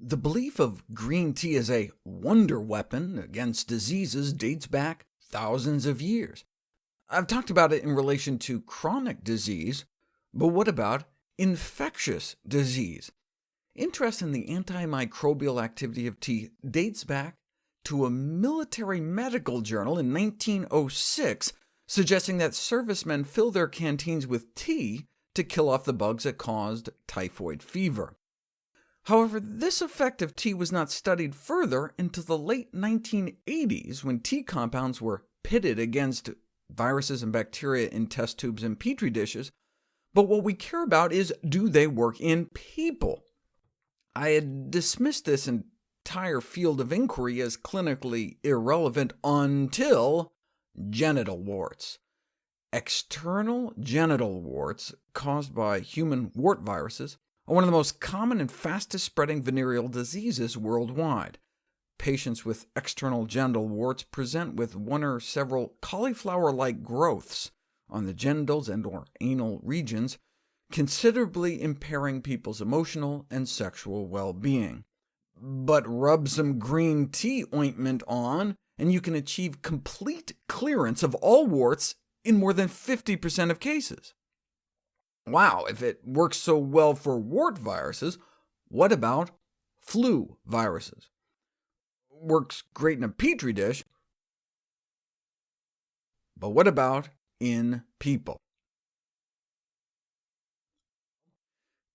The belief of green tea as a wonder weapon against diseases dates back thousands of years. I've talked about it in relation to chronic disease, but what about infectious disease? Interest in the antimicrobial activity of tea dates back to a military medical journal in 1906, suggesting that servicemen fill their canteens with tea to kill off the bugs that caused typhoid fever. However, this effect of tea was not studied further until the late 1980s, when tea compounds were pitted against viruses and bacteria in test tubes and petri dishes. But what we care about is, do they work in people? I had dismissed this entire field of inquiry as clinically irrelevant until genital warts. External genital warts, caused by human wart viruses, are one of the most common and fastest-spreading venereal diseases worldwide. Patients with external genital warts present with one or several cauliflower-like growths on the genitals and/or anal regions, considerably impairing people's emotional and sexual well-being. But rub some green tea ointment on, and you can achieve complete clearance of all warts in more than 50% of cases. Wow, if it works so well for wart viruses, what about flu viruses? Works great in a petri dish, but what about in people?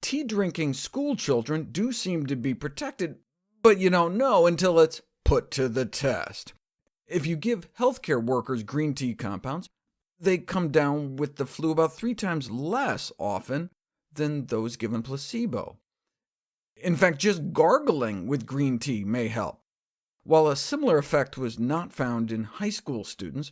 Tea-drinking school children do seem to be protected, but you don't know until it's put to the test. If you give healthcare workers green tea compounds, they come down with the flu about 3 times less often than those given placebo. In fact, just gargling with green tea may help. While a similar effect was not found in high school students,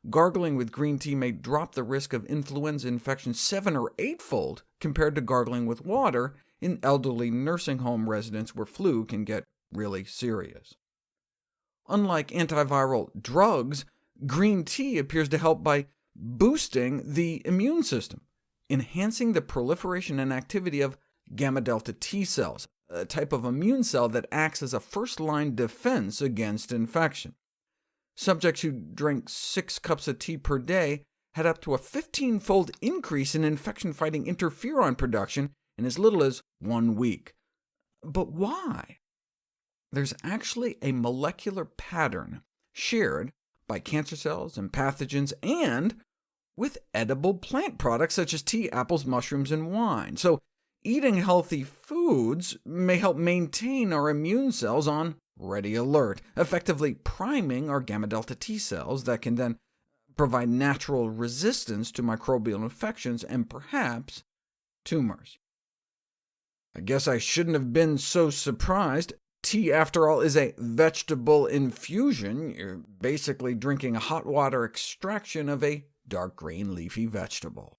gargling with green tea may drop the risk of influenza infection 7 or 8-fold compared to gargling with water in elderly nursing home residents where flu can get really serious. Unlike antiviral drugs, green tea appears to help by boosting the immune system, enhancing the proliferation and activity of gamma-delta T cells, a type of immune cell that acts as a first-line defense against infection. Subjects who drank 6 cups of tea per day had up to a 15-fold increase in infection-fighting interferon production in as little as 1 week. But why? There's actually a molecular pattern shared by cancer cells and pathogens, and with edible plant products such as tea, apples, mushrooms, and wine. So eating healthy foods may help maintain our immune cells on ready alert, effectively priming our gamma-delta T cells that can then provide natural resistance to microbial infections and perhaps tumors. I guess I shouldn't have been so surprised. Tea, after all, is a vegetable infusion. You're basically drinking a hot water extraction of a dark green leafy vegetable.